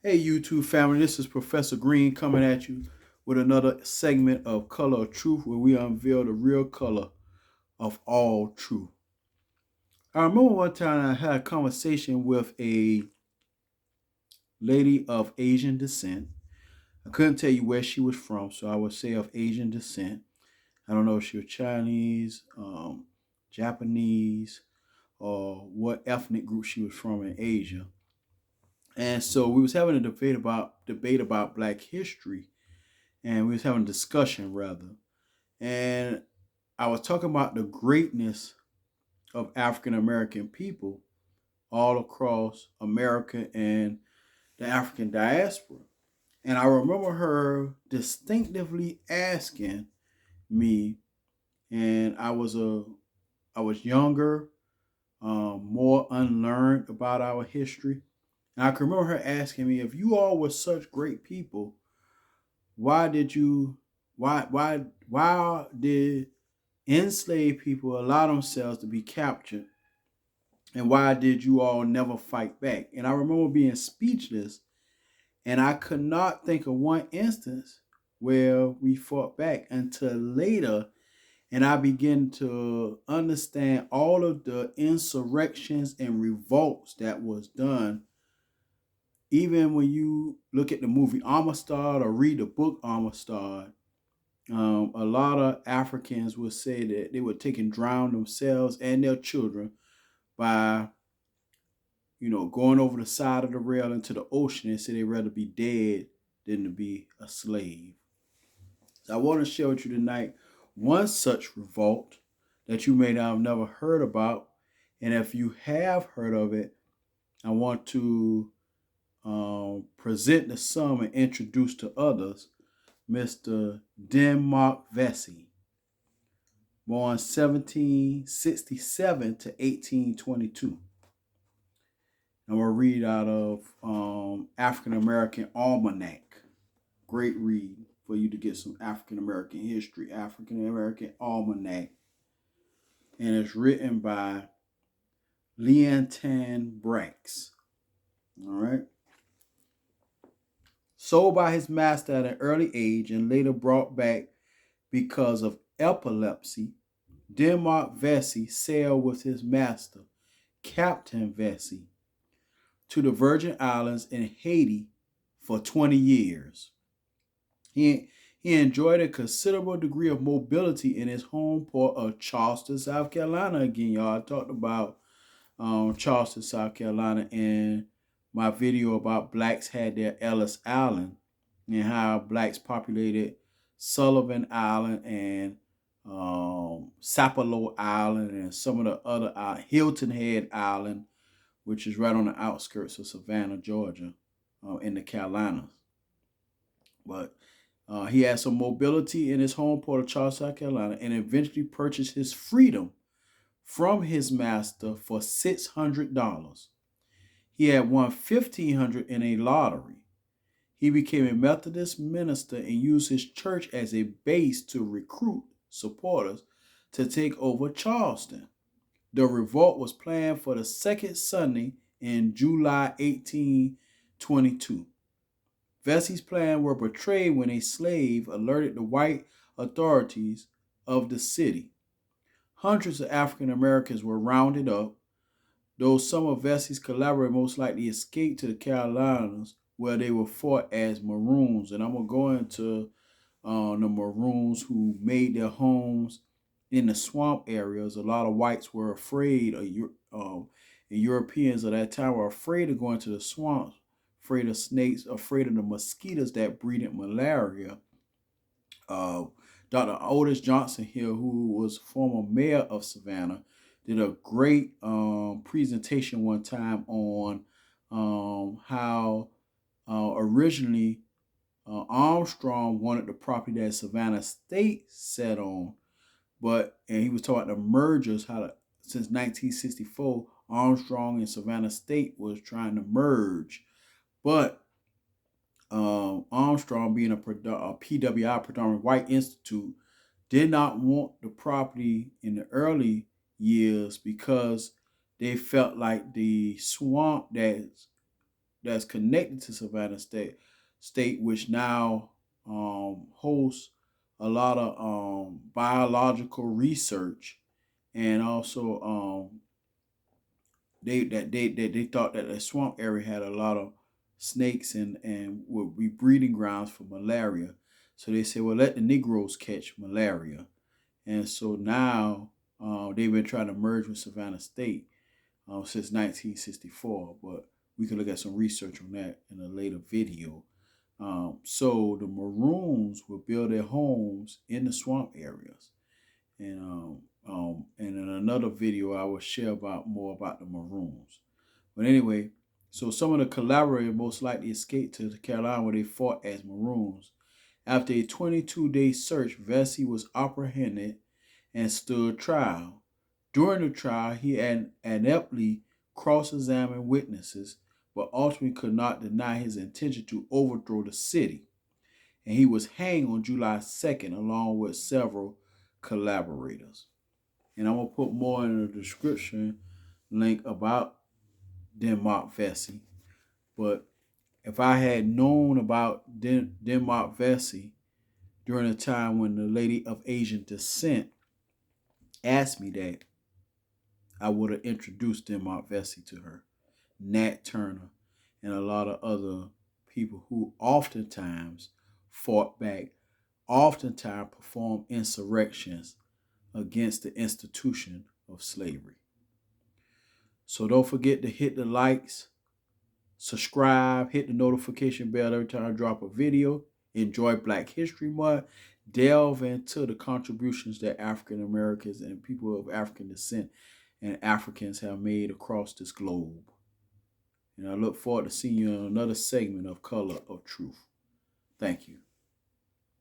Hey, YouTube family, this is Professor Green coming at you with another segment of Color of Truth where we unveil the real color of all truth. I remember one time I had a conversation with a lady of Asian descent. I couldn't tell you where she was from, so I would say of Asian descent. I don't know if she was Chinese, Japanese, or what ethnic group she was from in Asia. And so we was having a debate about Black history, and we was having a discussion rather. And I was talking about the greatness of African American people all across America and the African diaspora. And I remember her distinctively asking me, and I was younger, more unlearned about our history. And I can remember her asking me, if you all were such great people, why did you why did enslaved people allow themselves to be captured, and why did you all never fight back? And I remember being speechless, and I could not think of one instance where we fought back until later, and I began to understand all of the insurrections and revolts that was done. Even when you look at the movie Amistad or read the book Amistad, a lot of Africans would say that they would take and drown themselves and their children by, going over the side of the rail into the ocean, and say they'd rather be dead than to be a slave. So I want to share with you tonight one such revolt that you may not have never heard about. And if you have heard of it, I want to present to some and introduce to others Mr. Denmark Vesey, born 1767 to 1822. I'm going to read out of African American Almanac. Great read for you to get some African American history. African American Almanac. And it's written by Leontan Brax. All right. Sold by his master at an early age and later brought back because of epilepsy, Demark Vesey sailed with his master, Captain Vesey, to the Virgin Islands and Haiti for 20 years. He enjoyed a considerable degree of mobility in his home port of Charleston, South Carolina. Again, y'all, I talked about Charleston, South Carolina in my video about blacks had their Ellis Island and how blacks populated Sullivan Island and Sapelo Island and some of the other Hilton Head Island, which is right on the outskirts of Savannah, Georgia, in the Carolinas. But he had some mobility in his home port of Charleston, South Carolina, and eventually purchased his freedom from his master for $600. He had won $1,500 in a lottery. He became a Methodist minister and used his church as a base to recruit supporters to take over Charleston. The revolt was planned for the second Sunday in July 1822. Vesey's plans were betrayed when a slave alerted the white authorities of the city. Hundreds of African Americans were rounded up, though some of Vesey's collaborators most likely escaped to the Carolinas, where they were fought as Maroons. And I'm going to go into the Maroons who made their homes in the swamp areas. A lot of whites were afraid, and Europeans at that time were afraid of going to the swamps, afraid of snakes, afraid of the mosquitoes that breeded malaria. Dr. Otis Johnson here, who was former mayor of Savannah, did a great presentation one time on how originally Armstrong wanted the property that Savannah State sat on, and he was talking about the mergers, since 1964, Armstrong and Savannah State was trying to merge, but Armstrong, being a PWI, predominantly white institute, did not want the property in the early years because they felt like the swamp that that's connected to Savannah State, which now hosts a lot of biological research, and also they thought that the swamp area had a lot of snakes and would be breeding grounds for malaria. So they said, well, let the Negroes catch malaria. And so now they've been trying to merge with Savannah State since 1964. But we can look at some research on that in a later video. So the Maroons will build their homes in the swamp areas. And in another video, I will share more about the Maroons. But anyway, so some of the collaborators most likely escaped to the Carolina where they fought as Maroons. After a 22-day search, Vesey was apprehended and stood trial. During the trial, he adeptly cross-examined witnesses, but ultimately could not deny his intention to overthrow the city. And he was hanged on July 2nd along with several collaborators. And I'm going to put more in the description link about Demark Vesey. But if I had known about Demark Vesey during a time when the lady of Asian descent asked me that, I would have introduced Demark Vesey to her, Nat Turner, and a lot of other people who oftentimes fought back, oftentimes performed insurrections against the institution of slavery. So don't forget to hit the likes, subscribe, hit the notification bell every time I drop a video. Enjoy Black History Month. Delve into the contributions that African Americans and people of African descent and Africans have made across this globe. And I look forward to seeing you in another segment of Color of Truth. Thank you.